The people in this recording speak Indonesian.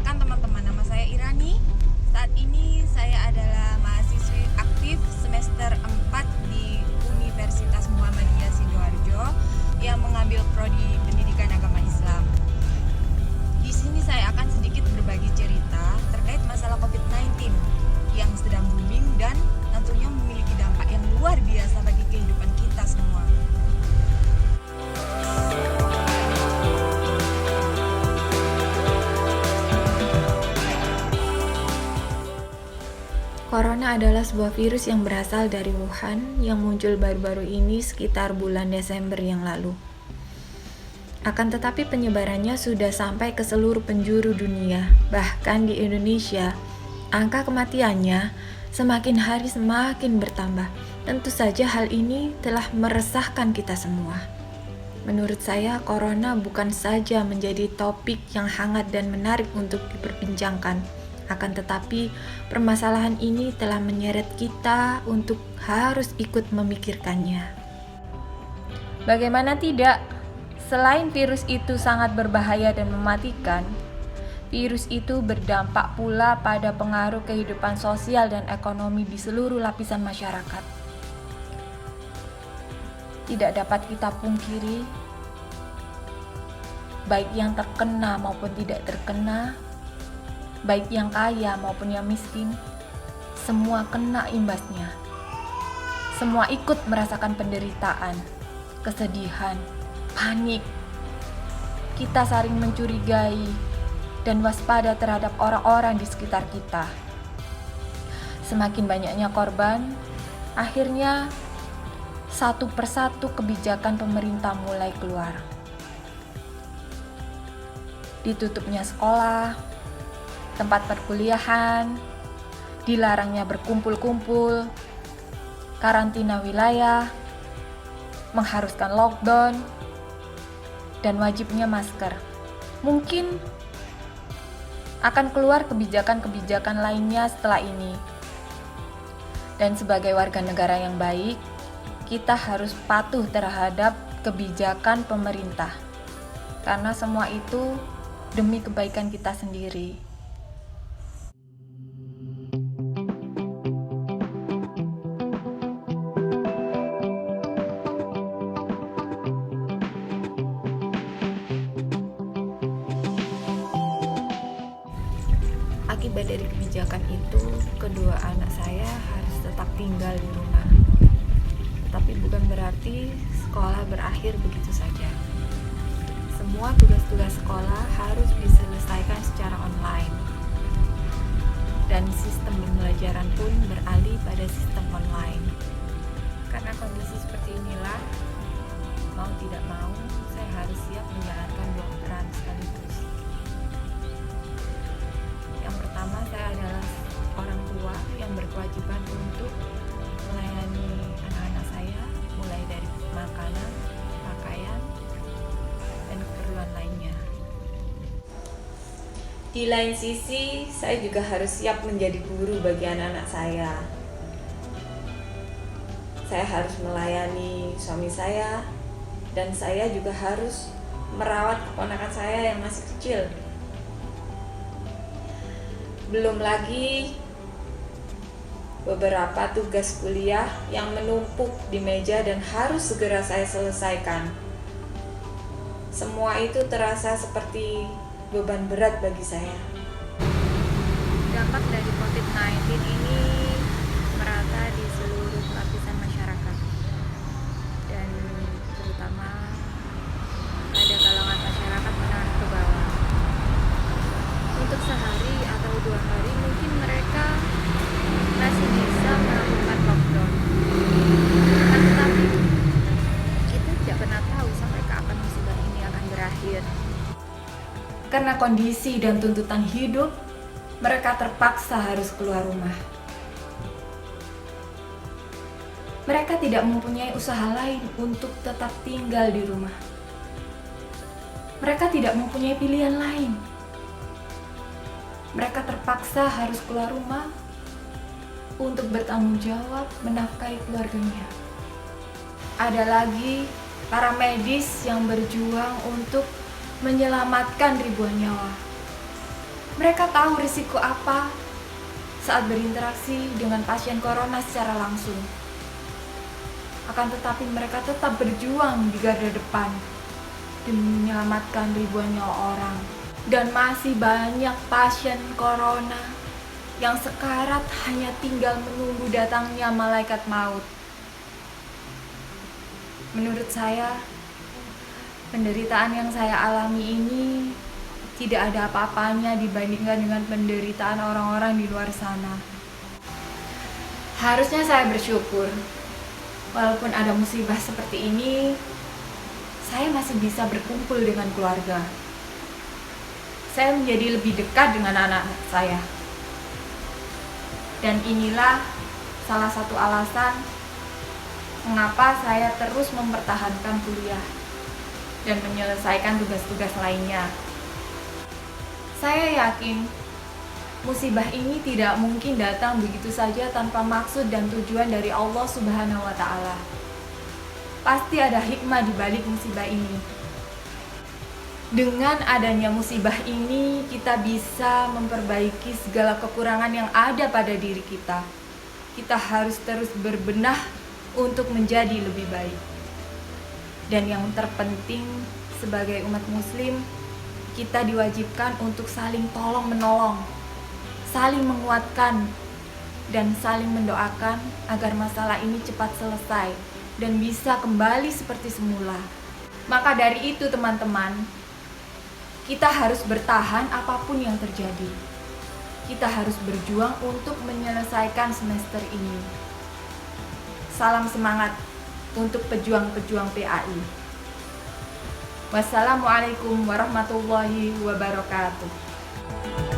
Perkenalkan teman-teman, nama saya Irani. Saat ini saya adalah mahasiswi aktif semester 4 di Universitas Muhammadiyah Sidoarjo yang mengambil prodi Pendidikan Agama Islam. Di sini saya akan sedikit berbagi cerita terkait masalah COVID-19 yang sedang booming dan tentunya memiliki dampak yang luar biasa bagi kehidupan kita semua. Corona adalah sebuah virus yang berasal dari Wuhan yang muncul baru-baru ini sekitar bulan Desember yang lalu. Akan tetapi penyebarannya sudah sampai ke seluruh penjuru dunia, bahkan di Indonesia. Angka kematiannya semakin hari semakin bertambah. Tentu saja hal ini telah meresahkan kita semua. Menurut saya, Corona bukan saja menjadi topik yang hangat dan menarik untuk diperbincangkan. Akan tetapi, permasalahan ini telah menyeret kita untuk harus ikut memikirkannya. Bagaimana tidak? Selain virus itu sangat berbahaya dan mematikan, virus itu berdampak pula pada pengaruh kehidupan sosial dan ekonomi di seluruh lapisan masyarakat. Tidak dapat kita pungkiri, baik yang terkena maupun tidak terkena, baik yang kaya maupun yang miskin, semua kena imbasnya. Semua ikut merasakan penderitaan, kesedihan, panik. Kita saling mencurigai dan waspada terhadap orang-orang di sekitar kita. Semakin banyaknya korban, akhirnya satu persatu kebijakan pemerintah mulai keluar. Ditutupnya sekolah, tempat perkuliahan, dilarangnya berkumpul-kumpul, karantina wilayah, mengharuskan lockdown, dan wajibnya masker. Mungkin akan keluar kebijakan-kebijakan lainnya setelah ini. Dan sebagai warga negara yang baik, kita harus patuh terhadap kebijakan pemerintah. Karena semua itu demi kebaikan kita sendiri. Akibat dari kebijakan itu, kedua anak saya harus tetap tinggal di rumah. Tetapi bukan berarti sekolah berakhir begitu saja. Semua tugas-tugas sekolah harus diselesaikan secara online. Dan sistem pembelajaran pun beralih pada sistem online. Karena kondisi seperti inilah, mau tidak mau, saya harus siap menjalankan dua peran sekaligus. Yang pertama, saya adalah orang tua yang berkewajiban untuk melayani anak-anak saya, mulai dari makanan, pakaian, dan keperluan lainnya. Di lain sisi, saya juga harus siap menjadi guru bagi anak-anak saya. Saya harus melayani suami saya, dan saya juga harus merawat keponakan saya yang masih kecil. Belum lagi beberapa tugas kuliah yang menumpuk di meja dan harus segera saya selesaikan. Semua itu terasa seperti beban berat bagi saya. Dampak dari COVID-19 ini merata di seluruh lapisan masyarakat, dan terutama pada kalangan masyarakat menengah ke bawah. Untuk sehari atau 2 hari mungkin mereka masih bisa melakukan lockdown. Tetapi kita tidak pernah tahu sampai kapan musibah ini akan berakhir. Karena kondisi dan tuntutan hidup, mereka terpaksa harus keluar rumah. Mereka tidak mempunyai usaha lain untuk tetap tinggal di rumah. Mereka tidak mempunyai pilihan lain. Mereka terpaksa harus keluar rumah untuk bertanggung jawab menafkahi keluarganya. Ada lagi para medis yang berjuang untuk menyelamatkan ribuan nyawa. Mereka tahu risiko apa saat berinteraksi dengan pasien corona secara langsung. Akan tetapi mereka tetap berjuang di garda depan demi menyelamatkan ribuan nyawa orang. Dan masih banyak pasien corona yang sekarat hanya tinggal menunggu datangnya malaikat maut. Menurut saya, penderitaan yang saya alami ini tidak ada apa-apanya dibandingkan dengan penderitaan orang-orang di luar sana. Harusnya saya bersyukur, walaupun ada musibah seperti ini, saya masih bisa berkumpul dengan keluarga. Saya menjadi lebih dekat dengan anak-anak saya. Dan inilah salah satu alasan mengapa saya terus mempertahankan kuliah dan menyelesaikan tugas-tugas lainnya. Saya yakin musibah ini tidak mungkin datang begitu saja tanpa maksud dan tujuan dari Allah Subhanahu wa Ta'ala. Pasti ada hikmah di balik musibah ini. Dengan adanya musibah ini, kita bisa memperbaiki segala kekurangan yang ada pada diri kita. Kita harus terus berbenah untuk menjadi lebih baik. Dan yang terpenting sebagai umat muslim, kita diwajibkan untuk saling tolong-menolong, saling menguatkan, dan saling mendoakan agar masalah ini cepat selesai dan bisa kembali seperti semula. Maka dari itu teman-teman, kita harus bertahan apapun yang terjadi. Kita harus berjuang untuk menyelesaikan semester ini. Salam semangat untuk pejuang-pejuang PAI. Wassalamualaikum warahmatullahi wabarakatuh.